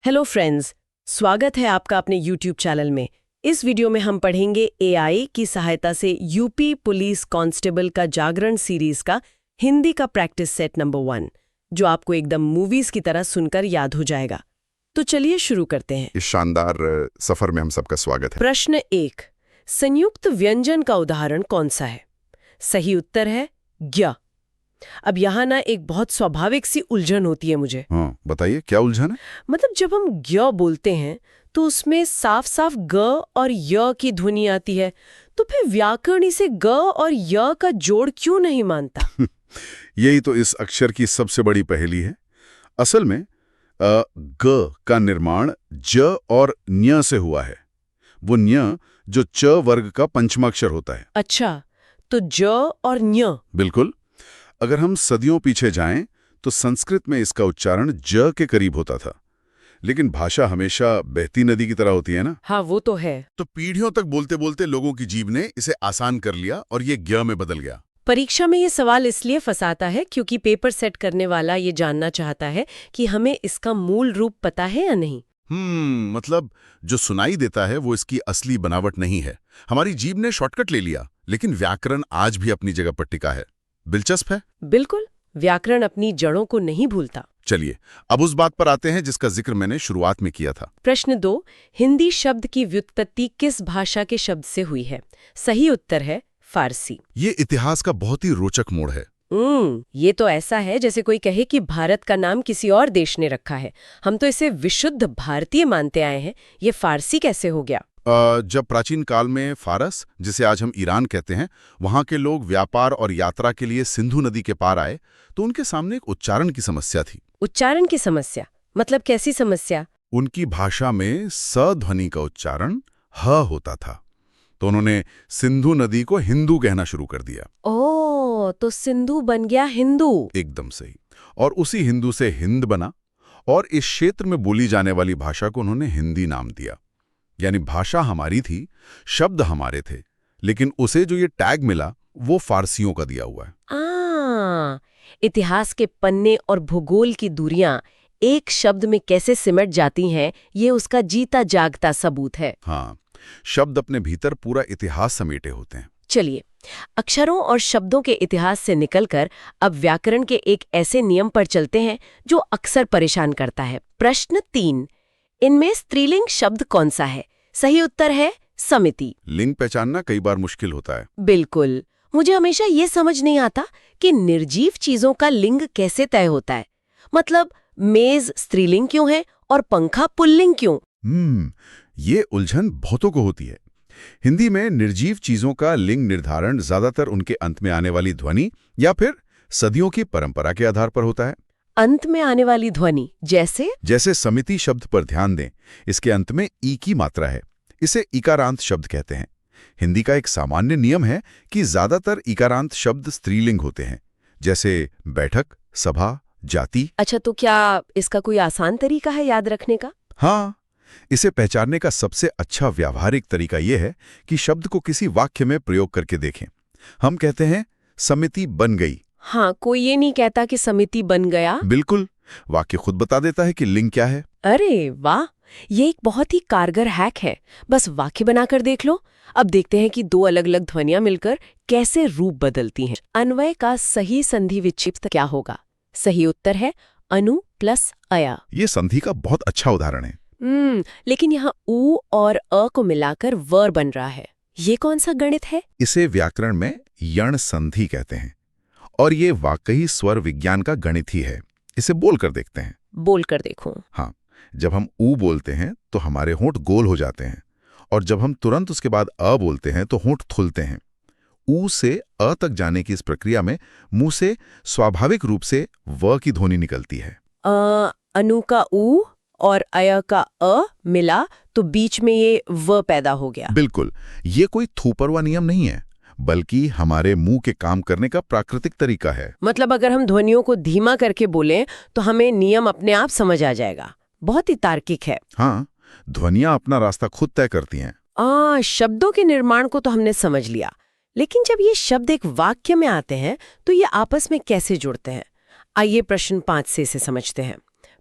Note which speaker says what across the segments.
Speaker 1: Hello friends, स्वागत है आपका अपने YouTube चैनल में। इस वीडियो में हम पढ़ेंगे AI की सहायता से यूपी पुलिस कांस्टेबल का जागरण सीरीज का हिंदी का प्रैक्टिस सेट नंबर 1, जो आपको एकदम मूवीज की तरह सुनकर याद हो जाएगा। तो चलिए शुरू करते हैं।
Speaker 2: इस शानदार सफर में हम सबका स्वागत है।
Speaker 1: प्रश्न 1, संयुक्त व्यंजन का उदाहरण कौन सा है? सही उत्तर है ज्ञ। अब यहाँ ना एक बहुत स्वाभाविक सी उलझन होती है मुझे।
Speaker 2: हाँ, बताइए क्या उलझन है?
Speaker 1: मतलब जब हम ज्ञ बोलते हैं तो उसमें साफ साफ ग और य की ध्वनि आती है, तो फिर व्याकरण इसे ग और य का जोड़ क्यों नहीं मानता?
Speaker 2: यही तो इस अक्षर की सबसे बड़ी पहेली है। असल में ग का निर्माण ज और न्य से हुआ है। वो न्य जो च वर्ग का पंचमाक्षर होता है।
Speaker 1: अच्छा, तो ज और न्य।
Speaker 2: बिल्कुल। अगर हम सदियों पीछे जाएं तो संस्कृत में इसका उच्चारण ज के करीब होता था, लेकिन भाषा हमेशा बहती नदी की तरह होती है ना।
Speaker 1: हाँ, वो तो है।
Speaker 2: तो पीढ़ियों तक बोलते बोलते लोगों की जीभ ने इसे आसान कर लिया और ये ज्ञ में बदल गया।
Speaker 1: परीक्षा में ये सवाल इसलिए फंसाता है क्योंकि पेपर सेट करने वाला ये जानना चाहता है कि हमें इसका मूल रूप पता है या नहीं।
Speaker 2: मतलब जो सुनाई देता है वो इसकी असली बनावट नहीं है। हमारी जीभ ने शॉर्टकट ले लिया, लेकिन व्याकरण आज भी अपनी जगह पर टिका है। दिलचस्प है।
Speaker 1: बिल्कुल, व्याकरण अपनी जड़ों को नहीं भूलता।
Speaker 2: चलिए अब उस बात पर आते हैं जिसका जिक्र मैंने शुरुआत में किया था।
Speaker 1: प्रश्न 2, हिंदी शब्द की व्युत्पत्ति किस भाषा के शब्द से हुई है? सही उत्तर है फारसी।
Speaker 2: ये इतिहास का बहुत ही रोचक मोड़ है।
Speaker 1: ये तो ऐसा है जैसे कोई कहे कि भारत का नाम किसी और देश ने रखा है। हम तो इसे विशुद्ध भारतीय मानते आए हैं, ये फारसी कैसे हो गया?
Speaker 2: जब प्राचीन काल में फारस, जिसे आज हम ईरान कहते हैं, वहां के लोग व्यापार और यात्रा के लिए सिंधु नदी के पार आए तो उनके सामने एक उच्चारण की समस्या थी।
Speaker 1: उच्चारण की समस्या मतलब कैसी समस्या?
Speaker 2: उनकी भाषा में स ध्वनि का उच्चारण ह होता था, तो उन्होंने सिंधु नदी को हिंदू कहना शुरू कर दिया।
Speaker 1: ओह, तो सिंधु बन गया हिंदू।
Speaker 2: एकदम सही। और उसी हिंदू से हिंद बना और इस क्षेत्र में बोली जाने वाली भाषा को उन्होंने हिंदी नाम दिया। यानी भाषा हमारी थी, शब्द हमारे थे, लेकिन उसे जो ये टैग मिला वो फारसियों का दिया हुआ है।
Speaker 1: इतिहास के पन्ने और भूगोल की दूरियां एक शब्द में कैसे सिमट जाती हैं, ये उसका जीता जागता सबूत है।
Speaker 2: हाँ, शब्द अपने भीतर पूरा इतिहास समेटे होते हैं।
Speaker 1: चलिए, अक्षरों और शब्दों के इतिहास से निकलकर अब व्याकरण के एक ऐसे नियम पर चलते हैं जो अक्सर परेशान करता है। प्रश्न 3, इनमें स्त्रीलिंग शब्द कौन सा है? सही उत्तर है समिति।
Speaker 2: लिंग पहचानना कई बार मुश्किल होता है।
Speaker 1: बिल्कुल, मुझे हमेशा ये समझ नहीं आता कि निर्जीव चीजों का लिंग कैसे तय होता है। मतलब मेज स्त्रीलिंग क्यों है और पंखा पुल्लिंग क्यों?
Speaker 2: ये उलझन बहुतों को होती है। हिंदी में निर्जीव चीजों का लिंग निर्धारण ज्यादातर उनके अंत में आने वाली ध्वनि या फिर सदियों की परंपरा के आधार पर होता है।
Speaker 1: अंत में आने वाली ध्वनि जैसे
Speaker 2: समिति शब्द पर ध्यान दें, इसके अंत में ई की मात्रा है, इसे इकारांत शब्द कहते हैं। हिंदी का एक सामान्य नियम है कि ज्यादातर इकारांत शब्द स्त्रीलिंग होते हैं, जैसे बैठक, सभा, जाति।
Speaker 1: अच्छा, तो क्या इसका कोई आसान तरीका है याद रखने का?
Speaker 2: हाँ, इसे पहचानने का सबसे अच्छा व्यावहारिक तरीका यह है कि शब्द को किसी वाक्य में प्रयोग करके देखें। हम कहते हैं समिति बन गई।
Speaker 1: हाँ, कोई ये नहीं कहता कि समिति बन गया।
Speaker 2: बिल्कुल, वाक्य खुद बता देता है कि लिंग क्या है।
Speaker 1: अरे वाह, ये एक बहुत ही कारगर हैक है। बस वाक्य बनाकर देख लो। अब देखते हैं कि दो अलग अलग ध्वनियां मिलकर कैसे रूप बदलती हैं। अन्वय का सही संधि विक्षिप्त क्या होगा? सही उत्तर है अनु प्लस अया।
Speaker 2: ये संधि का बहुत अच्छा उदाहरण है।
Speaker 1: लेकिन यहाँ उ और अ को मिलाकर वर बन रहा है। ये कौन सा गणित है?
Speaker 2: इसे व्याकरण में यण संधि कहते हैं और ये वाकई स्वर विज्ञान का गणित ही है। इसे बोलकर देखते हैं।
Speaker 1: बोलकर देखो।
Speaker 2: हाँ, जब हम ऊ बोलते हैं तो हमारे होंठ गोल हो जाते हैं, और जब हम तुरंत उसके बाद अ बोलते हैं तो होंठ खुलते हैं। ऊ से अ तक जाने की इस प्रक्रिया में मुंह से स्वाभाविक रूप से व की ध्वनि निकलती है।
Speaker 1: अनु का उ और अय का अ मिला तो बीच में ये व पैदा हो गया।
Speaker 2: बिल्कुल, ये कोई थूपरवा नियम नहीं है, बल्कि हमारे मुंह के काम करने का प्राकृतिक तरीका है।
Speaker 1: मतलब अगर हम ध्वनियों को धीमा करके बोलें तो हमें नियम अपने आप समझ आ जाएगा। बहुत ही तार्किक है।
Speaker 2: हाँ, ध्वनियां अपना रास्ता खुद तय करती हैं।
Speaker 1: शब्दों के निर्माण को तो हमने समझ लिया, लेकिन जब ये शब्द एक वाक्य में आते हैं तो ये आपस में कैसे जुड़ते हैं? आइए प्रश्न 5 से इसे समझते हैं।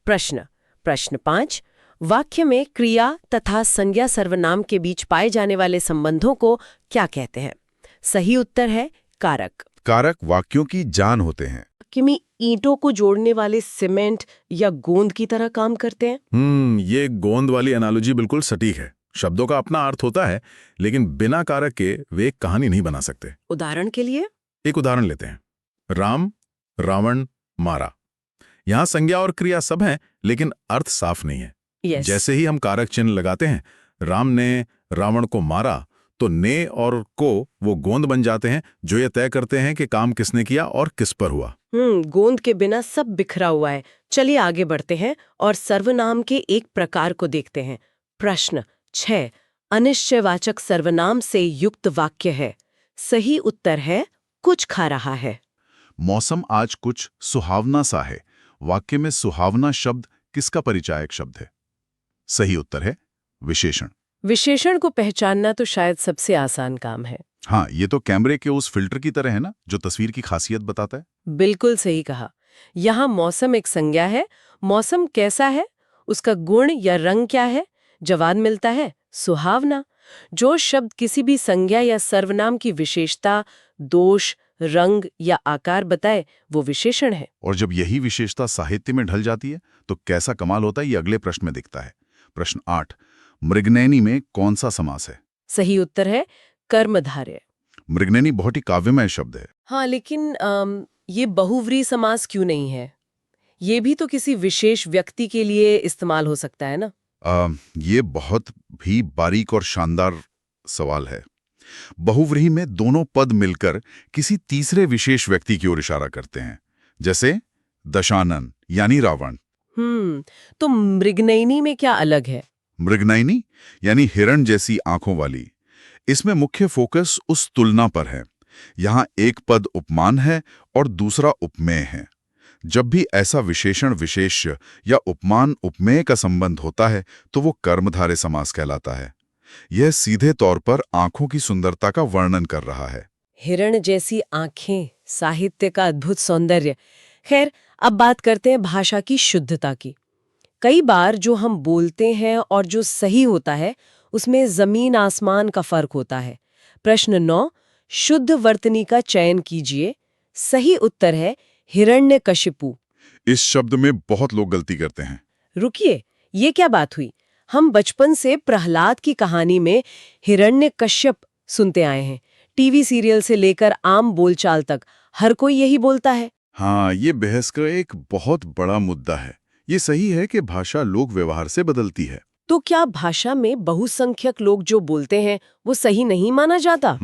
Speaker 1: प्रश्न 5, वाक्य में क्रिया तथा संज्ञा सर्वनाम के बीच पाए जाने वाले संबंधों को क्या कहते हैं? सही उत्तर है कारक।
Speaker 2: कारक वाक्यों की जान होते हैं।
Speaker 1: वाक्य में ईंटों को जोड़ने वाले सीमेंट या गोंद की तरह काम करते हैं।
Speaker 3: ये गोंद वाली एनालॉजी बिल्कुल सटीक है। शब्दों का अपना अर्थ होता है, लेकिन बिना कारक के वे एक कहानी नहीं बना सकते।
Speaker 1: उदाहरण के लिए
Speaker 3: एक उदाहरण लेते हैं। राम रावण मारा। यहां संज्ञा और क्रिया सब हैं, लेकिन अर्थ साफ नहीं है।
Speaker 1: यस।
Speaker 3: जैसे ही हम कारक चिन्ह लगाते हैं, राम ने रावण को मारा, तो ने और को वो गोंद बन जाते हैं जो ये तय करते हैं कि काम किसने किया और किस पर हुआ।
Speaker 1: गोंद के बिना सब बिखरा हुआ है। चलिए आगे बढ़ते हैं और सर्वनाम के एक प्रकार को देखते हैं। प्रश्न 6 अनिश्चयवाचक सर्वनाम से युक्त वाक्य है। सही उत्तर है कुछ खा रहा है।
Speaker 2: मौसम आज कुछ सुहावना सा है। वाक्य में सुहावना शब्द किसका परिचायक शब्द है? सही उत्तर है विशेषण।
Speaker 1: विशेषण को पहचानना तो शायद सबसे आसान काम है।
Speaker 2: हाँ, ये तो कैमरे के उस फिल्टर की तरह है ना, जो तस्वीर की खासियत बताता है।
Speaker 1: बिल्कुल सही कहा। यहाँ मौसम एक संज्ञा है। मौसम कैसा है, उसका गुण या रंग क्या है? जवाब मिलता है सुहावना। जो शब्द किसी भी संज्ञा या सर्वनाम की विशेषता, दोष, रंग या आकार बताए, वो विशेषण है।
Speaker 2: और जब यही विशेषता साहित्य में ढल जाती है तो कैसा कमाल होता है, ये अगले प्रश्न में दिखता है। प्रश्न 8 मृगनयनी में कौन सा समास है?
Speaker 1: सही उत्तर है कर्मधारय।
Speaker 2: मृगनयनी बहुत ही काव्यमय शब्द है।
Speaker 1: हाँ, लेकिन ये बहुव्रीहि समास क्यों नहीं है? ये भी तो किसी विशेष व्यक्ति के लिए इस्तेमाल हो सकता है ना?
Speaker 2: ये बहुत भी बारीक और शानदार सवाल है। बहुव्रीहि में दोनों पद मिलकर किसी तीसरे विशेष व्यक्ति की ओर इशारा करते हैं, जैसे दशानन यानी रावण।
Speaker 1: तो मृगनयनी में क्या अलग है?
Speaker 2: मृगनयनी यानी हिरण जैसी आंखों वाली। इसमें मुख्य फोकस उस तुलना पर है। यहाँ एक पद उपमान है और दूसरा उपमेय है। जब भी ऐसा विशेषण विशेष्य या उपमान उपमेय का संबंध होता है तो वो कर्मधारय समास कहलाता है। यह सीधे तौर पर आंखों की सुंदरता का वर्णन कर रहा है।
Speaker 1: हिरण जैसी आंखें, साहित्य का अद्भुत सौंदर्य। खैर, अब बात करते हैं भाषा की शुद्धता की। कई बार जो हम बोलते हैं और जो सही होता है, उसमें जमीन आसमान का फर्क होता है। प्रश्न 9 शुद्ध वर्तनी का चयन कीजिए। सही उत्तर है हिरण्यकशिपु।
Speaker 2: इस शब्द में बहुत लोग गलती करते हैं।
Speaker 1: रुकिए, ये क्या बात हुई? हम बचपन से प्रहलाद की कहानी में हिरण्यकश्यप सुनते आए हैं। टीवी सीरियल से लेकर आम बोलचाल तक हर कोई यही बोलता है।
Speaker 2: हाँ, ये बहस का एक बहुत बड़ा मुद्दा है। ये सही है कि भाषा लोक व्यवहार से बदलती है।
Speaker 1: तो क्या भाषा में बहुसंख्यक लोग जो बोलते हैं वो सही नहीं माना जाता?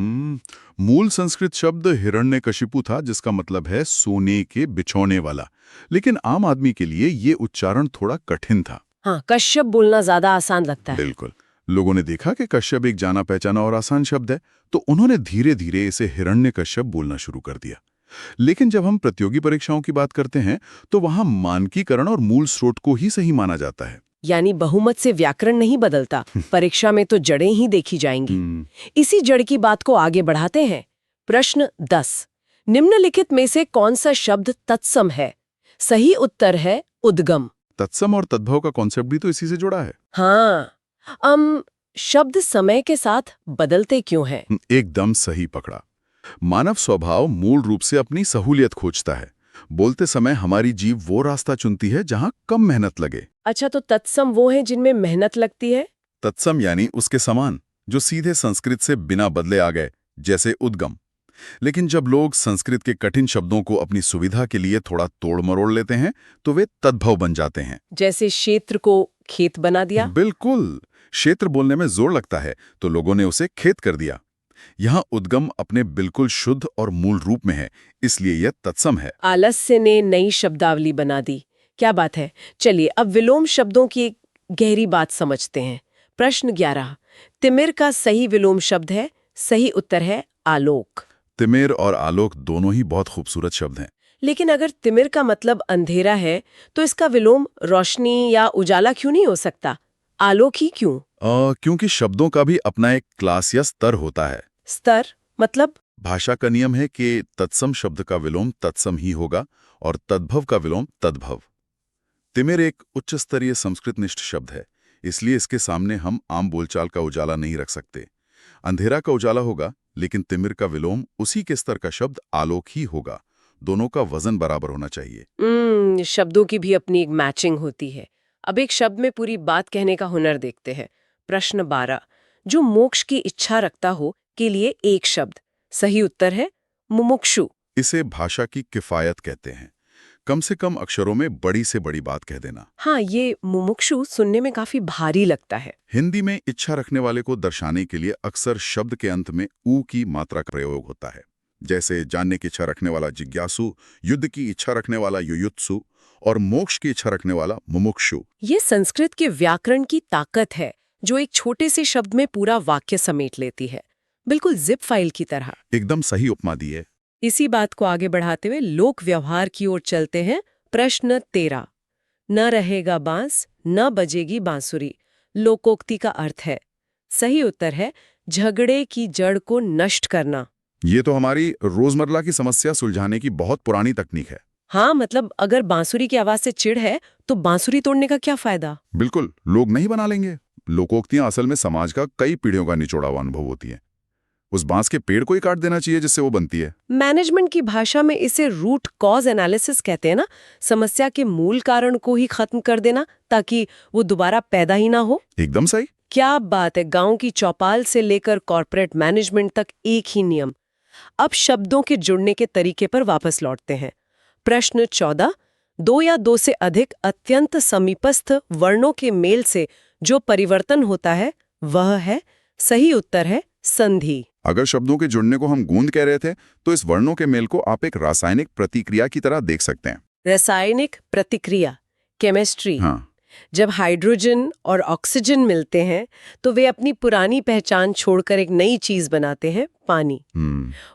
Speaker 2: मूल संस्कृत शब्द हिरण्यकशिपु था, जिसका मतलब है सोने के बिछौने वाला। लेकिन आम आदमी के लिए ये उच्चारण थोड़ा कठिन था।
Speaker 1: हाँ, कश्यप बोलना ज्यादा आसान लगता है।
Speaker 2: बिल्कुल। लोगों ने देखा कि कश्यप एक जाना पहचाना और आसान शब्द है, तो उन्होंने धीरे धीरे इसे हिरण्यकश्यप बोलना शुरू कर दिया। लेकिन जब हम प्रतियोगी परीक्षाओं की बात करते हैं तो वहां मानकीकरण और मूल स्रोत को ही सही माना जाता है।
Speaker 1: यानी बहुमत से व्याकरण नहीं बदलता, परीक्षा में तो जड़ें ही देखी जाएंगी। इसी जड़ की बात को आगे बढ़ाते हैं। प्रश्न 10 निम्नलिखित में से कौन सा शब्द तत्सम है? सही उत्तर है उद्गम।
Speaker 2: तत्सम और तद्भव का कॉन्सेप्ट भी तो इसी से जुड़ा है।
Speaker 1: हाँ, शब्द समय के साथ बदलते क्यों हैं?
Speaker 2: एकदम सही पकड़ा। मानव स्वभाव मूल रूप से अपनी सहूलियत खोजता है। बोलते समय हमारी जीभ वो रास्ता चुनती है जहां कम मेहनत लगे।
Speaker 1: अच्छा, तो तत्सम वो है जिनमें मेहनत लगती है?
Speaker 2: तत्सम यानी उसके समान, जो सीधे संस्कृत से बिना बदले आ गए, जैसे उद्गम। लेकिन जब लोग संस्कृत के कठिन शब्दों को अपनी सुविधा के लिए थोड़ा तोड़ मरोड़ लेते हैं तो वे तद्भव बन जाते हैं।
Speaker 1: जैसे क्षेत्र को खेत बना दिया।
Speaker 2: बिल्कुल। क्षेत्र बोलने में जोर लगता है तो लोगों ने उसे खेत कर दिया। यहाँ उद्गम अपने बिल्कुल शुद्ध और मूल रूप में है, इसलिए यह तत्सम है।
Speaker 1: आलस्य ने नई शब्दावली बना दी। क्या बात है। चलिए अब विलोम शब्दों की एक गहरी बात समझते हैं। प्रश्न 11 तिमिर का सही विलोम शब्द है? सही उत्तर है आलोक।
Speaker 2: तिमिर और आलोक दोनों ही बहुत खूबसूरत शब्द हैं।
Speaker 1: लेकिन अगर तिमिर का मतलब अंधेरा है तो इसका विलोम रोशनी या उजाला क्यों नहीं हो सकता? आलोक ही क्यों?
Speaker 2: क्योंकि शब्दों का भी अपना एक क्लास या स्तर होता है।
Speaker 1: स्तर मतलब?
Speaker 2: भाषा का नियम है कि तत्सम शब्द का विलोम तत्सम ही होगा और तद्भव का विलोम तद्भव। तिमिर एक उच्च स्तरीय संस्कृतनिष्ठ शब्द है। इसलिए इसके सामने हम आम बोलचाल का उजाला नहीं रख सकते। अंधेरा का उजाला होगा, लेकिन तिमिर का विलोम उसी के स्तर का शब्द आलोक ही होगा। दोनों का वजन बराबर होना चाहिए।
Speaker 1: शब्दों की भी अपनी एक मैचिंग होती है। अब एक शब्द में पूरी बात कहने का हुनर देखते हैं। प्रश्न 12, जो मोक्ष की इच्छा रखता हो के लिए एक शब्द। सही उत्तर है मुमुक्षु।
Speaker 2: इसे भाषा की किफायत कहते हैं। कम से कम अक्षरों में बड़ी से बड़ी बात कह देना।
Speaker 1: हाँ, ये मुमुक्षु सुनने में काफी भारी लगता है।
Speaker 2: हिंदी में इच्छा रखने वाले को दर्शाने के लिए अक्सर शब्द के अंत में ऊ की मात्रा का प्रयोग होता है। जैसे जानने की इच्छा रखने वाला जिज्ञासु, युद्ध की इच्छा रखने वाला युयुत्सु और मोक्ष की इच्छा रखने वाला मुमुक्षु।
Speaker 1: ये संस्कृत के व्याकरण की ताकत है, जो एक छोटे से शब्द में पूरा वाक्य समेट लेती है, बिल्कुल जिप फाइल की तरह।
Speaker 2: एकदम सही उपमा दी है।
Speaker 1: इसी बात को आगे बढ़ाते हुए लोक व्यवहार की ओर चलते हैं। प्रश्न 13, न रहेगा बांस न बजेगी बांसुरी लोकोक्ति का अर्थ है। सही उत्तर है झगड़े की जड़ को नष्ट करना।
Speaker 2: ये तो हमारी रोजमर्रा की समस्या सुलझाने की बहुत पुरानी तकनीक है।
Speaker 1: हाँ, मतलब अगर बांसुरी की आवाज से चिढ़ है तो बांसुरी तोड़ने का क्या फायदा।
Speaker 2: बिल्कुल, लोग नहीं बना लेंगे। लोकोक्तियां असल में समाज का कई पीढ़ियों का निचोड़ा हुआ अनुभव होती है। उस बांस के पेड़ को ही काट देना चाहिए जिससे वो बनती है।
Speaker 1: मैनेजमेंट की भाषा में इसे रूट कॉज एनालिसिस कहते हैं ना। समस्या के मूल कारण को ही खत्म कर देना ताकि वो दोबारा पैदा ही ना हो।
Speaker 2: एकदम सही।
Speaker 1: क्या बात है, गांव की चौपाल से लेकर कॉर्पोरेट मैनेजमेंट तक एक ही नियम। अब शब्दों के जुड़ने के तरीके पर वापस लौटते हैं। प्रश्न 14, दो या दो से अधिक अत्यंत समीपस्थ वर्णों के मेल से जो परिवर्तन होता है वह है। सही उत्तर है संधि।
Speaker 2: अगर शब्दों के जुड़ने को हम गूंद कह रहे थे तो इस वर्णों के मेल को आप एक रासायनिक प्रतिक्रिया की तरह देख सकते हैं।
Speaker 1: रासायनिक प्रतिक्रिया, केमिस्ट्री।
Speaker 2: हाँ,
Speaker 1: जब हाइड्रोजन और ऑक्सीजन मिलते हैं तो वे अपनी पुरानी पहचान छोड़कर एक नई चीज बनाते हैं, पानी।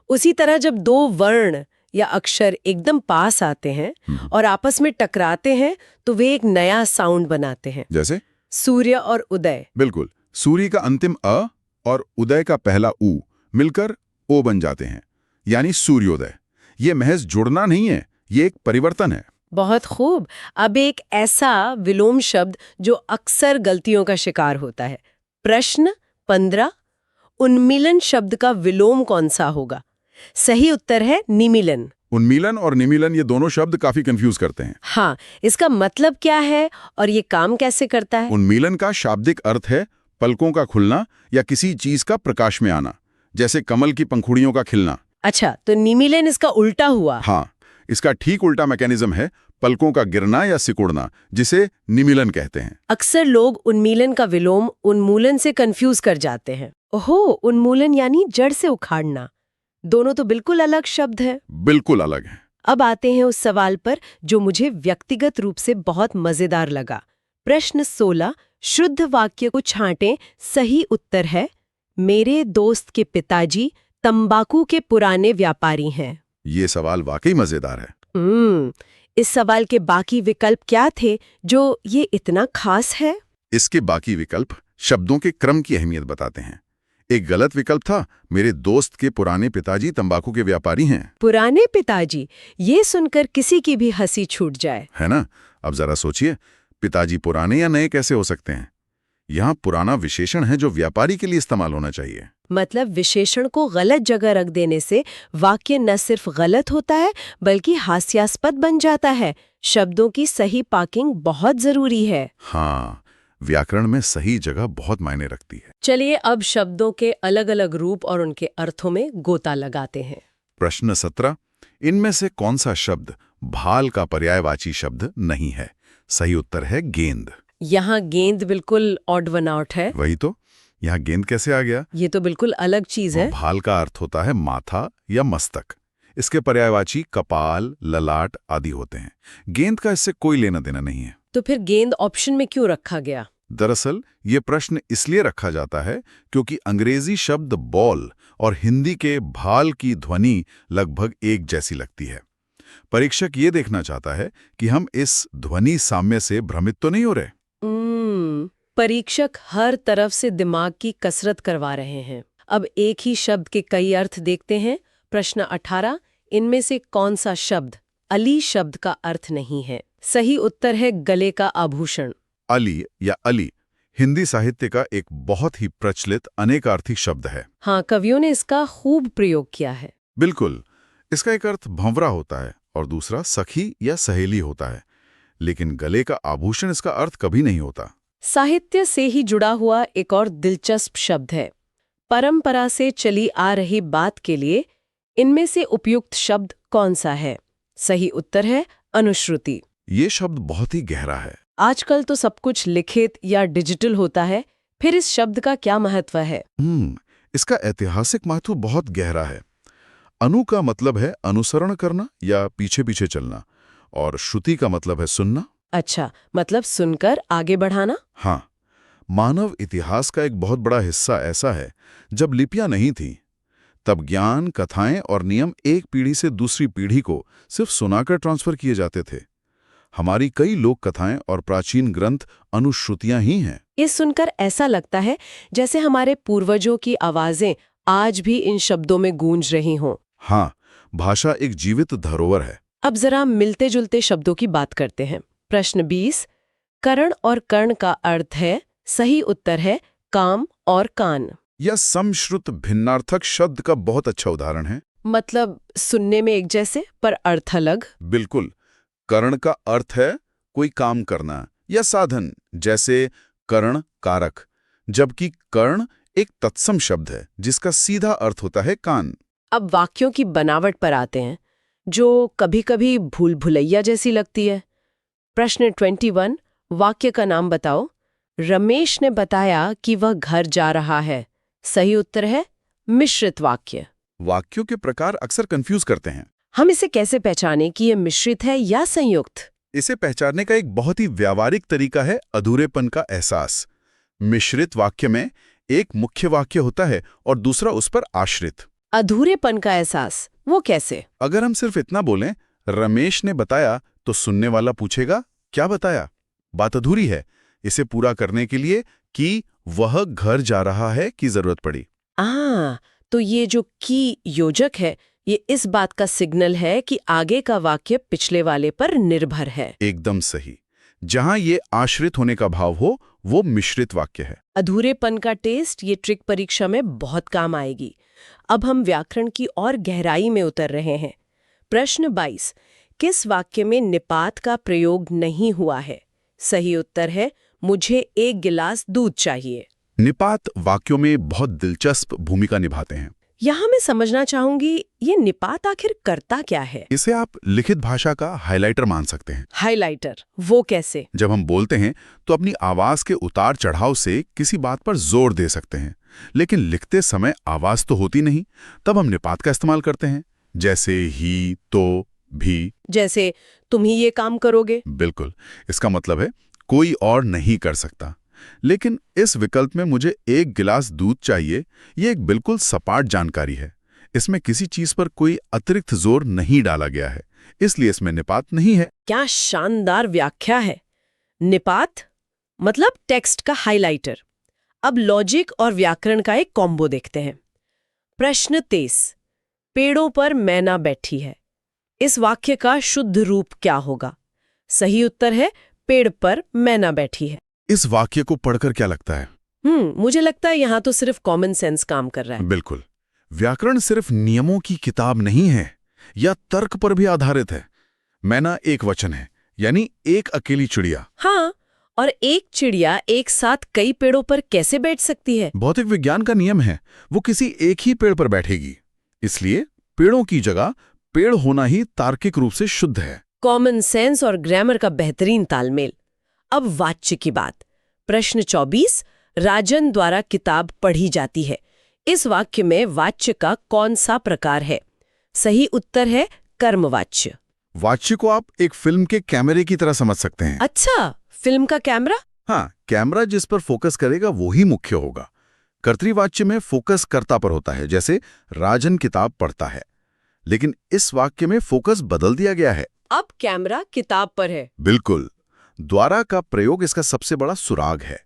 Speaker 1: उसी तरह जब दो वर्ण या अक्षर एकदम पास आते हैं और आपस में टकराते हैं तो वे एक नया साउंड बनाते हैं।
Speaker 2: जैसे
Speaker 1: सूर्य और उदय।
Speaker 2: बिल्कुल, सूर्य का अंतिम अ और उदय का पहला उ मिलकर ओ बन जाते हैं, यानी सूर्योदय। ये महज जुड़ना नहीं है, ये एक परिवर्तन है।
Speaker 1: बहुत खूब। अब एक ऐसा विलोम शब्द जो अक्सर गलतियों का शिकार होता है। प्रश्न 15, उन्मीलन शब्द का विलोम कौन सा होगा। सही उत्तर है निमीलन।
Speaker 2: उन्मीलन और निमीलन ये दोनों शब्द काफी कंफ्यूज करते हैं।
Speaker 1: हाँ, इसका मतलब क्या है और ये काम कैसे करता है।
Speaker 2: उन्मीलन का शाब्दिक अर्थ है पलकों का खुलना या किसी चीज का प्रकाश में आना, जैसे कमल की पंखुड़ियों का खिलना।
Speaker 1: अच्छा, तो निमीलन इसका उल्टा हुआ।
Speaker 2: हाँ, इसका ठीक उल्टा मैकेनिज्म है पलकों का गिरना या सिकुड़ना, जिसे निमीलन कहते हैं।
Speaker 1: अक्सर लोग उन्मीलन का विलोम उन्मूलन से कंफ्यूज कर जाते हैं। ओहो, उन्मूलन यानी जड़ से उखाड़ना। दोनों तो बिल्कुल अलग शब्द है।
Speaker 2: बिल्कुल अलग है।
Speaker 1: अब आते हैं उस सवाल पर जो मुझे व्यक्तिगत रूप से बहुत मजेदार लगा। प्रश्न 16, शुद्ध वाक्य को छांटें। सही उत्तर है मेरे दोस्त के पिताजी तंबाकू के पुराने व्यापारी हैं।
Speaker 2: ये सवाल वाकई मजेदार है।
Speaker 1: इस सवाल के बाकी विकल्प क्या थे जो ये इतना खास है।
Speaker 2: इसके बाकी विकल्प शब्दों के क्रम की अहमियत बताते हैं। एक गलत विकल्प था मेरे दोस्त के पुराने पिताजी तंबाकू के व्यापारी हैं।
Speaker 1: पुराने पिताजी, ये सुनकर किसी की भी हंसी छूट जाए,
Speaker 2: है ना। अब जरा सोचिए, पिताजी पुराने या नए कैसे हो सकते हैं। यहाँ पुराना विशेषण है जो व्यापारी के लिए इस्तेमाल होना चाहिए।
Speaker 1: मतलब विशेषण को गलत जगह रख देने से वाक्य न सिर्फ गलत होता है बल्कि हास्यास्पद बन जाता है। शब्दों की सही पार्किंग बहुत जरूरी है।
Speaker 2: हाँ, व्याकरण में सही जगह बहुत मायने रखती है।
Speaker 1: चलिए अब शब्दों के अलग अलग रूप और उनके अर्थों में गोता लगाते हैं।
Speaker 2: प्रश्न 17, इनमें से कौन सा शब्द भाल का पर्यायवाची शब्द नहीं है। सही उत्तर है गेंद।
Speaker 1: यहाँ गेंद बिल्कुल ऑड वन आउट है।
Speaker 2: वही तो, यहाँ गेंद कैसे आ गया।
Speaker 1: ये तो बिल्कुल अलग चीज है।
Speaker 2: भाल का अर्थ होता है माथा या मस्तक। इसके पर्यायवाची कपाल, ललाट आदि होते हैं। गेंद का इससे कोई लेना देना नहीं है।
Speaker 1: तो फिर गेंद ऑप्शन में क्यों रखा गया।
Speaker 2: दरअसल ये प्रश्न इसलिए रखा जाता है क्योंकि अंग्रेजी शब्द बॉल और हिंदी के भाल की ध्वनि लगभग एक जैसी लगती है। परीक्षक ये देखना चाहता है कि हम इस ध्वनि साम्य से भ्रमित तो नहीं हो रहे।
Speaker 1: परीक्षक हर तरफ से दिमाग की कसरत करवा रहे हैं। अब एक ही शब्द के कई अर्थ देखते हैं। प्रश्न 18, इनमें से कौन सा शब्द अली शब्द का अर्थ नहीं है। सही उत्तर है गले का आभूषण।
Speaker 2: अली या अली हिंदी साहित्य का एक बहुत ही प्रचलित अनेकार्थी शब्द है।
Speaker 1: हाँ, कवियों ने इसका खूब प्रयोग किया है।
Speaker 2: बिल्कुल। इसका एक अर्थ भंवरा होता है और दूसरा सखी या सहेली होता है, लेकिन गले का आभूषण इसका अर्थ कभी नहीं होता।
Speaker 1: साहित्य से ही जुड़ा हुआ एक और दिलचस्प शब्द है। परंपरा से चली आ रही बात के लिए इनमें से उपयुक्त शब्द कौन सा है? सही उत्तर है अनुश्रुति।
Speaker 2: ये शब्द बहुत ही गहरा है।
Speaker 1: आजकल तो सब कुछ लिखित या डिजिटल होता है, फिर इस शब्द का क्या महत्व है?
Speaker 2: इसका ऐतिहासिक महत्व बहुत गहरा है। अनु का मतलब है अनुसरण करना या पीछे पीछे चलना, और श्रुति का मतलब है सुनना।
Speaker 1: अच्छा, मतलब सुनकर आगे बढ़ाना?
Speaker 2: हाँ, मानव इतिहास का एक बहुत बड़ा हिस्सा ऐसा है जब लिपियां नहीं थीं, तब ज्ञान, कथाएं और नियम एक पीढ़ी से दूसरी पीढ़ी को सिर्फ सुनाकर ट्रांसफर किए जाते थे। हमारी कई लोक कथाएं और प्राचीन ग्रंथ अनुश्रुतियां ही हैं।
Speaker 1: ये सुनकर ऐसा लगता है जैसे हमारे पूर्वजों की आवाजें आज भी इन शब्दों में गूंज रही हों।
Speaker 2: हाँ, भाषा एक जीवित धरोहर है।
Speaker 1: अब जरा मिलते जुलते शब्दों की बात करते हैं। प्रश्न 20, करण और कर्ण का अर्थ है, सही उत्तर है काम और कान।
Speaker 2: यह समश्रुत भिन्नार्थक शब्द का बहुत अच्छा उदाहरण है।
Speaker 1: मतलब सुनने में एक जैसे पर अर्थ अलग।
Speaker 2: बिल्कुल। करण का अर्थ है कोई काम करना या साधन, जैसे करण कारक, जबकि कर्ण एक तत्सम शब्द है जिसका सीधा अर्थ होता है कान।
Speaker 1: अब वाक्यों की बनावट पर आते हैं, जो कभी-कभी भूल भुलैया जैसी लगती है। प्रश्न 21, वाक्य का नाम बताओ। रमेश ने बताया कि वह घर जा रहा है। सही उत्तर है मिश्रित वाक्य।
Speaker 2: वाक्यों के प्रकार अक्सर कंफ्यूज करते हैं।
Speaker 1: हम इसे कैसे पहचानें कि यह मिश्रित है या संयुक्त?
Speaker 2: इसे पहचानने का एक बहुत ही व्यावहारिक तरीका है अधूरेपन का एहसास। मिश्रित वाक्य में एक मुख्य वाक्य होता है और दूसरा उस पर आश्रित।
Speaker 1: अधूरेपन का एहसास वो कैसे?
Speaker 2: अगर हम सिर्फ इतना बोलें, रमेश ने बताया, तो सुनने वाला पूछेगा क्या बताया? बात अधूरी है। इसे पूरा करने के लिए कि वह घर जा रहा है की जरूरत पड़ी।
Speaker 1: तो ये जो की योजक है, ये इस बात का सिग्नल है कि आगे का वाक्य पिछले वाले पर निर्भर है।
Speaker 2: एकदम सही। जहां ये आश्रित होने का भाव हो, वो मिश्रित वाक्य है।
Speaker 1: अधूरेपन का टेस्ट, ये ट्रिक परीक्षा में बहुत काम आएगी। अब हम व्याकरण की और गहराई में उतर रहे हैं। प्रश्न 22, किस वाक्य में निपात का प्रयोग नहीं हुआ है? सही उत्तर है मुझे एक गिलास दूध चाहिए।
Speaker 2: निपात वाक्यों में बहुत दिलचस्प भूमिका निभाते हैं।
Speaker 1: यहाँ मैं समझना चाहूंगी, ये निपात आखिर करता क्या है?
Speaker 2: इसे आप लिखित भाषा का हाइलाइटर मान सकते हैं।
Speaker 1: हाइलाइटर, वो कैसे?
Speaker 2: जब हम बोलते हैं तो अपनी आवाज के उतार चढ़ाव से किसी बात पर जोर दे सकते हैं, लेकिन लिखते समय आवाज तो होती नहीं, तब हम निपात का इस्तेमाल करते हैं, जैसे ही, तो, भी।
Speaker 1: जैसे तुम ही ये काम करोगे।
Speaker 2: बिल्कुल। इसका मतलब है कोई और नहीं कर सकता। लेकिन इस विकल्प में मुझे एक गिलास दूध चाहिए, ये एक बिल्कुल सपाट जानकारी है। इसमें किसी चीज पर कोई अतिरिक्त जोर नहीं डाला गया है, इसलिए इसमें निपात नहीं है।
Speaker 1: क्या शानदार व्याख्या है। निपात मतलब टेक्स्ट का हाइलाइटर। अब लॉजिक और व्याकरण का एक कॉम्बो देखते हैं। प्रश्न 23, पेड़ों पर मैना बैठी है। इस वाक्य का शुद्ध रूप क्या होगा? सही उत्तर है पेड़ पर मैना बैठी है।
Speaker 2: इस वाक्य को पढ़कर क्या लगता है?
Speaker 1: मुझे लगता है यहाँ तो सिर्फ कॉमन सेंस काम कर रहा है।
Speaker 2: बिल्कुल। व्याकरण सिर्फ नियमों की किताब नहीं है या तर्क पर भी आधारित है। मैना एक वचन है, यानी एक अकेली चिड़िया।
Speaker 1: हाँ, और एक चिड़िया एक साथ कई पेड़ों पर कैसे बैठ सकती है?
Speaker 2: भौतिक विज्ञान का नियम है, वो किसी एक ही पेड़ पर बैठेगी। इसलिए पेड़ों की जगह पेड़ होना ही तार्किक रूप से शुद्ध है।
Speaker 1: कॉमन सेंस और ग्रामर का बेहतरीन तालमेल। अब वाच्य की बात। प्रश्न 24, राजन द्वारा किताब पढ़ी जाती है। इस वाक्य में वाच्य का कौन सा प्रकार है? सही उत्तर है कर्मवाच्य।
Speaker 2: वाच्य को आप एक फिल्म के कैमरे की तरह समझ सकते हैं।
Speaker 1: अच्छा, फिल्म का कैमरा?
Speaker 2: हाँ, कैमरा जिस पर फोकस करेगा वो ही मुख्य होगा। कर्तृवाच्य में फोकस कर्ता पर होता है, जैसे राजन किताब पढ़ता है। लेकिन इस वाक्य में फोकस बदल दिया गया है।
Speaker 1: अब कैमरा किताब पर है।
Speaker 2: बिल्कुल। द्वारा का प्रयोग इसका सबसे बड़ा सुराग है।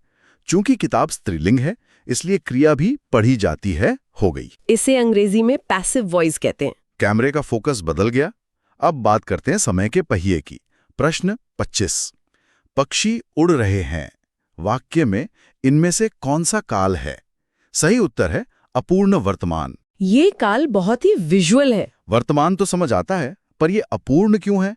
Speaker 2: चूंकि किताब स्त्रीलिंग है, इसलिए क्रिया भी पढ़ी जाती है हो गई।
Speaker 1: इसे अंग्रेजी में पैसिव वॉइस कहते हैं।
Speaker 2: कैमरे का फोकस बदल गया। अब बात करते हैं समय के पहिए की। प्रश्न 25, पक्षी उड़ रहे हैं। वाक्य में इनमें से कौन सा काल है? सही उत्तर है अपूर्ण वर्तमान।
Speaker 1: ये काल बहुत ही विजुअल है।
Speaker 2: वर्तमान तो समझ आता है, पर ये अपूर्ण क्यों है?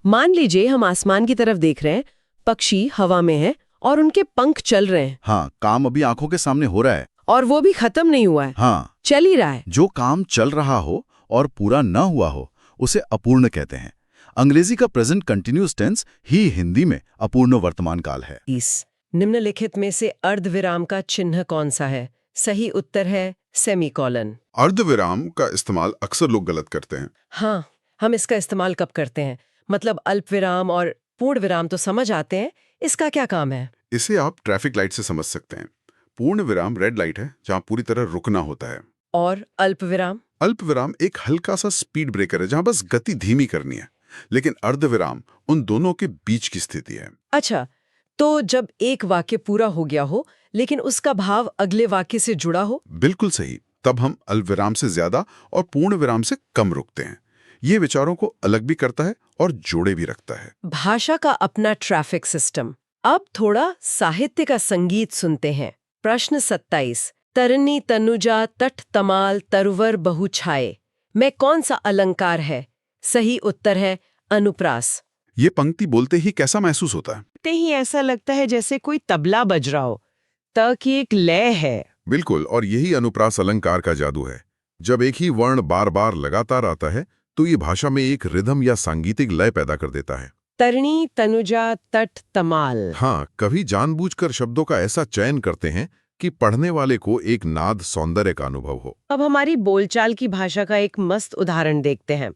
Speaker 1: मान लीजिए हम आसमान की तरफ देख रहे हैं, पक्षी हवा में है और उनके पंख चल रहे हैं।
Speaker 2: हाँ, काम अभी आंखों के सामने हो रहा है।
Speaker 1: और वो भी खत्म नहीं हुआ है।
Speaker 2: हाँ,
Speaker 1: चल ही रहा है।
Speaker 2: जो काम चल रहा हो और पूरा न हुआ हो उसे अपूर्ण कहते हैं। अंग्रेजी का प्रेजेंट कंटिन्यूअस टेंस ही हिंदी में अपूर्ण वर्तमान काल है।
Speaker 1: इस निम्नलिखित में से अर्धविराम का चिन्ह कौन सा है? सही उत्तर है सेमीकोलन।
Speaker 4: अर्धविराम का इस्तेमाल अक्सर लोग गलत करते हैं।
Speaker 1: हाँ, हम इसका इस्तेमाल कब करते हैं? मतलब अल्प विराम और पूर्ण विराम तो समझ आते हैं, इसका क्या काम है?
Speaker 4: इसे आप ट्रैफिक लाइट से समझ सकते हैं। पूर्ण विराम रेड लाइट है, जहां पूरी तरह रुकना होता है।
Speaker 1: और अल्प विराम?
Speaker 4: अल्प विराम एक हल्का सा स्पीड ब्रेकर है, जहां बस गति धीमी करनी है। लेकिन अर्धविराम उन दोनों के बीच की स्थिति है।
Speaker 1: अच्छा, तो जब एक वाक्य पूरा हो गया हो लेकिन उसका भाव अगले वाक्य से जुड़ा हो?
Speaker 4: बिल्कुल सही। तब हम अल्प विराम से ज्यादा और पूर्ण विराम से कम रुकते हैं। ये विचारों को अलग भी करता है और जोड़े भी रखता है।
Speaker 1: भाषा का अपना ट्रैफिक सिस्टम। अब थोड़ा साहित्य का संगीत सुनते हैं। प्रश्न 27। तरनी तनुजा तट तमाल तरुवर बहु छाए में कौन सा अलंकार है? सही उत्तर है अनुप्रास।
Speaker 4: ये पंक्ति बोलते ही कैसा महसूस होता है?
Speaker 1: ते ही ऐसा लगता है जैसे कोई तबला बज रहा हो। त की एक लय है।
Speaker 4: बिल्कुल, और यही अनुप्रास अलंकार का जादू है। जब एक ही वर्ण बार बार लगातार आता है तो ये भाषा में एक रिदम या सांगीतिक लय पैदा कर देता है।
Speaker 1: तरनी तनुजा तट तमाल।
Speaker 4: हाँ, कभी जानबूझकर शब्दों का ऐसा चयन करते हैं कि पढ़ने वाले को एक नाद सौंदर्य का अनुभव हो।
Speaker 1: अब हमारी बोलचाल की भाषा का एक मस्त उदाहरण देखते हैं।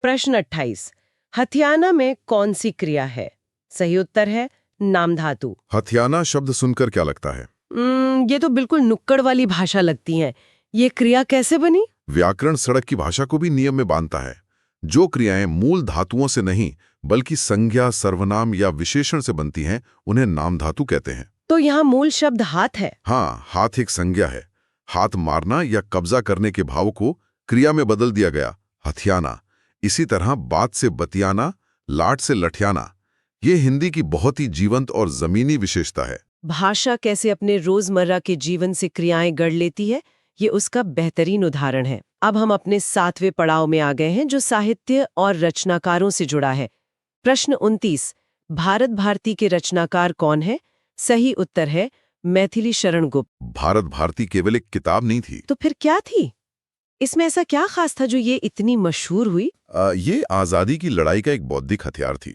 Speaker 1: प्रश्न 28। हथियाना में कौन सी क्रिया है? सही उत्तर है नाम धातु।
Speaker 4: हथियाना शब्द सुनकर क्या लगता है?
Speaker 1: ये तो बिल्कुल नुक्कड़ वाली भाषा लगती है। ये क्रिया कैसे बनी?
Speaker 4: व्याकरण सड़क की भाषा को भी नियम में बांधता है। जो क्रियाएं मूल धातुओं से नहीं बल्कि संज्ञा, सर्वनाम या विशेषण से बनती हैं, उन्हें नाम धातु कहते हैं।
Speaker 1: तो यहाँ मूल शब्द हाथ है।
Speaker 4: हाँ, हाथ एक संज्ञा है। हाथ मारना या कब्जा करने के भाव को क्रिया में बदल दिया गया, हथियाना। इसी तरह बात से बतियाना, लाट से लठियाना, ये हिंदी की बहुत ही जीवंत और जमीनी विशेषता है।
Speaker 1: भाषा कैसे अपने रोजमर्रा के जीवन से क्रियाएं गढ़ लेती है, ये उसका बेहतरीन उदाहरण है। अब हम अपने 7वें पड़ाव में आ गए हैं, जो साहित्य और रचनाकारों से जुड़ा है। प्रश्न 29। भारत भारती के रचनाकार कौन है? सही उत्तर है मैथिली शरण गुप्त।
Speaker 4: भारत भारती केवल एक किताब नहीं थी।
Speaker 1: तो फिर क्या थी? इसमें ऐसा क्या खास था जो ये इतनी मशहूर हुई?
Speaker 4: ये आजादी की लड़ाई का एक बौद्धिक हथियार थी।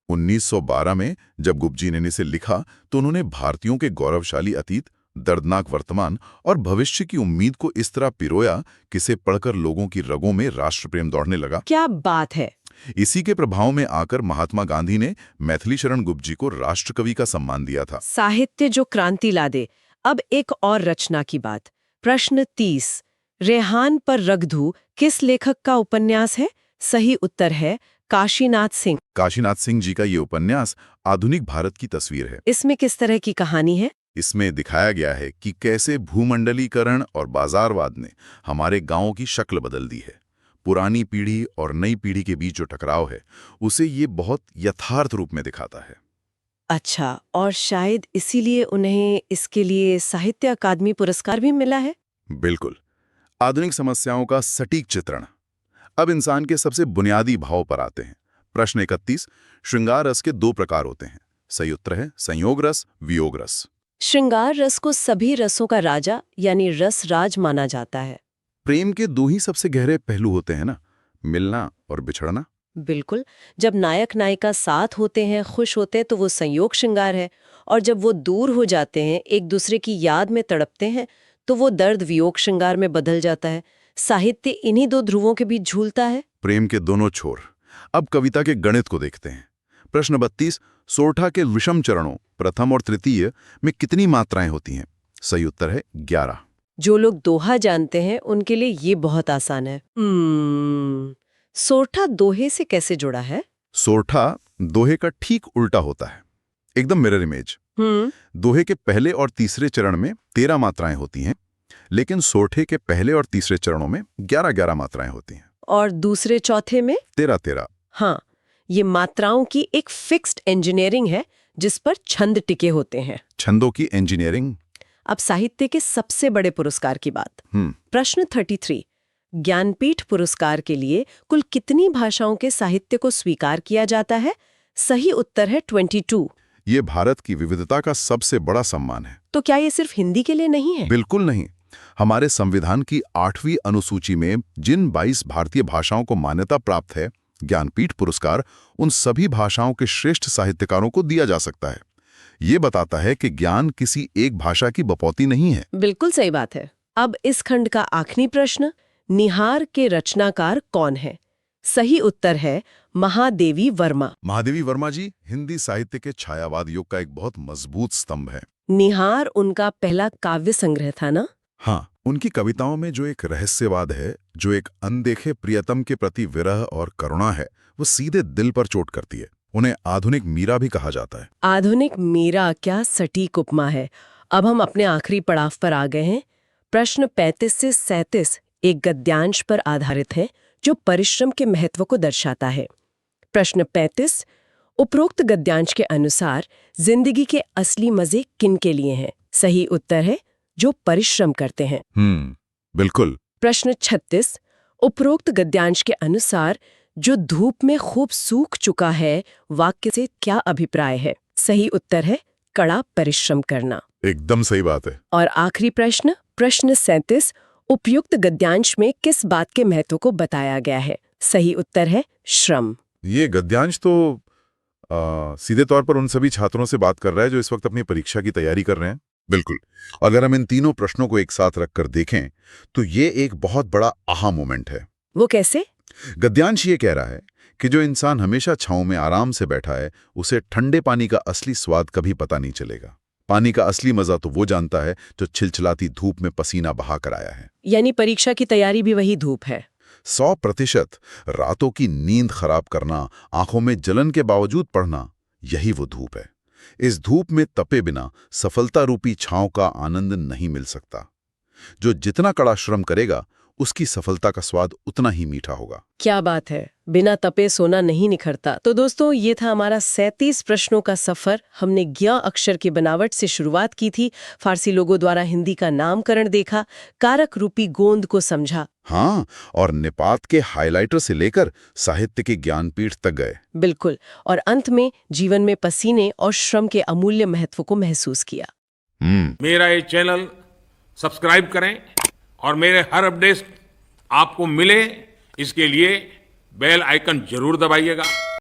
Speaker 4: 1912 में जब गुप्त जी ने इसे लिखा तो उन्होंने भारतीयों के गौरवशाली अतीत, दर्दनाक वर्तमान और भविष्य की उम्मीद को इस तरह पिरोया कि इसे पढ़कर लोगों की रगों में राष्ट्रप्रेम दौड़ने लगा।
Speaker 1: क्या बात है!
Speaker 4: इसी के प्रभाव में आकर महात्मा गांधी ने मैथिली शरण गुप्त जी को राष्ट्रकवि का सम्मान दिया था।
Speaker 1: साहित्य जो क्रांति ला दे। अब एक और रचना की बात। प्रश्न 30। रेहान पर रगधू किस लेखक का उपन्यास है? सही उत्तर है काशीनाथ सिंह।
Speaker 4: काशीनाथ सिंह जी का ये उपन्यास आधुनिक भारत की तस्वीर है।
Speaker 1: इसमें किस तरह की कहानी है?
Speaker 4: इसमें दिखाया गया है कि कैसे भूमंडलीकरण और बाजारवाद ने हमारे गांवों की शक्ल बदल दी है। पुरानी पीढ़ी और नई पीढ़ी के बीच जो टकराव है, उसे ये बहुत यथार्थ रूप में दिखाता है।
Speaker 1: अच्छा, और शायद इसीलिए उन्हें इसके लिए साहित्य अकादमी पुरस्कार भी मिला है?
Speaker 4: बिल्कुल। आधुनिक समस्याओं का सटीक चित्रण। अब इंसान के सबसे बुनियादी भाव पर आते हैं। प्रश्न 31। श्रृंगार रस के 2 प्रकार होते हैं। सही उत्तर है संयोग रस, वियोग रस।
Speaker 1: श्रृंगार रस को सभी रसों का राजा यानी रस राज माना जाता है।
Speaker 4: प्रेम के 2 ही सबसे गहरे पहलू होते हैं ना, मिलना और बिछड़ना।
Speaker 1: बिल्कुल। जब नायक नायिका साथ होते हैं, खुश होते हैं, तो वो संयोग श्रृंगार है, और जब वो दूर हो जाते हैं, एक दूसरे की याद में तड़पते हैं, तो वो दर्द वियोग श्रृंगार में बदल जाता है। साहित्य इन्हीं 2 ध्रुवों के बीच झूलता है।
Speaker 4: प्रेम के दोनों छोर। अब कविता के गणित को देखते हैं। प्रश्न 32। सोरठा के विषम चरणों प्रथम और तृतीय में कितनी मात्राएं होती हैं? सही उत्तर है 11।
Speaker 1: जो लोग दोहा जानते हैं उनके लिए ये बहुत आसान है। सोरठा दोहे से कैसे जुड़ा है?
Speaker 4: सोरठा दोहे का ठीक उल्टा होता है, एकदम मिरर इमेज। दोहे के पहले और तीसरे चरण में 13 मात्राएं होती हैं, लेकिन सोरठे के पहले और तीसरे चरणों में 11-11 मात्राएं होती हैं।
Speaker 1: और दूसरे चौथे में
Speaker 4: 13-13।
Speaker 1: हाँ, ये मात्राओं की एक फिक्स्ड इंजीनियरिंग है जिस पर छंद टिके होते हैं।
Speaker 4: छंदों की इंजीनियरिंग।
Speaker 1: अब साहित्य के सबसे बड़े पुरस्कार की बात। प्रश्न 33। ज्ञानपीठ पुरस्कार के लिए कुल कितनी भाषाओं के साहित्य को स्वीकार किया जाता है? सही उत्तर है 22।
Speaker 4: ये भारत की विविधता का सबसे बड़ा सम्मान है।
Speaker 1: तो क्या ये सिर्फ हिंदी के लिए नहीं है?
Speaker 4: बिल्कुल नहीं। हमारे संविधान की 8वीं अनुसूची में जिन 22 भारतीय भाषाओं को मान्यता प्राप्त है, ज्ञानपीठ पुरस्कार उन सभी भाषाओं के श्रेष्ठ साहित्यकारों को दिया जा सकता है। ये बताता है कि ज्ञान किसी एक भाषा की बपौती नहीं है।
Speaker 1: बिल्कुल सही बात है। अब इस खंड का आखिरी प्रश्न, निहार के रचनाकार कौन है? सही उत्तर है महादेवी वर्मा।
Speaker 4: महादेवी वर्मा जी हिंदी साहित्य के छायावाद युग का एक बहुत मजबूत स्तंभ है।
Speaker 1: निहार उनका पहला काव्य संग्रह था ना?
Speaker 4: हाँ, उनकी कविताओं में जो एक रहस्यवाद है, जो एक अनदेखे प्रियतम के प्रति विरह और करुणा है, वो सीधे दिल पर चोट करती है। उन्हें आधुनिक मीरा भी कहा जाता है।
Speaker 1: आधुनिक मीरा क्या सटीक उपमा है। अब हम अपने आखिरी पड़ाव पर आ गए हैं। प्रश्न 35 से 37 एक गद्यांश पर आधारित है जो परिश्रम के महत्व को दर्शाता है। प्रश्न 35। उपरोक्त गद्यांश के अनुसार जिंदगी के असली मजे किन के लिए हैं? सही उत्तर है जो परिश्रम करते हैं।
Speaker 4: बिल्कुल।
Speaker 1: प्रश्न 36। उपरोक्त गद्यांश के अनुसार जो धूप में खूब सूख चुका है, वाक्य से क्या अभिप्राय है? सही उत्तर है कड़ा परिश्रम करना।
Speaker 4: एकदम सही बात है।
Speaker 1: और आखिरी प्रश्न 37। उपयुक्त गद्यांश में किस बात के महत्व को बताया गया है? सही उत्तर है श्रम।
Speaker 4: ये गद्यांश तो सीधे तौर पर उन सभी छात्रों से बात कर रहा है जो इस वक्त अपनी परीक्षा की तैयारी कर रहे हैं। बिल्कुल। अगर हम इन तीनों प्रश्नों को एक साथ रखकर देखें तो ये एक बहुत बड़ा आहा मोमेंट है।
Speaker 1: वो कैसे?
Speaker 4: गद्यांश ये कह रहा है कि जो इंसान हमेशा छांव में आराम से बैठा है, उसे ठंडे पानी का असली स्वाद कभी पता नहीं चलेगा। पानी का असली मजा तो वो जानता है जो छिलछिलाती धूप में पसीना बहा कर आया है।
Speaker 1: यानी परीक्षा की तैयारी भी वही धूप है।
Speaker 4: 100% रातों की नींद खराब करना, आंखों में जलन के बावजूद पढ़ना, यही वो धूप है। इस धूप में तपे बिना सफलता रूपी छांव का आनंद नहीं मिल सकता। जो जितना कड़ा श्रम करेगा, उसकी सफलता का स्वाद उतना ही मीठा होगा।
Speaker 1: क्या बात है, बिना तपे सोना नहीं निखरता। तो दोस्तों, ये था हमारा 37 प्रश्नों का सफर। हमने ज्ञ अक्षर की बनावट से शुरुआत की थी, फारसी लोगों द्वारा हिंदी का नामकरण देखा, कारक रूपी गोंद को समझा।
Speaker 4: हाँ, और निपात के हाइलाइटर से लेकर साहित्य के ज्ञानपीठ तक गए।
Speaker 1: बिल्कुल। और अंत में जीवन में पसीने और श्रम के अमूल्य महत्व को महसूस किया।
Speaker 5: मेरा ये चैनल सब्सक्राइब करें और मेरे हर अपडेट आपको मिले, इसके लिए बेल आइकन जरूर दबाइएगा।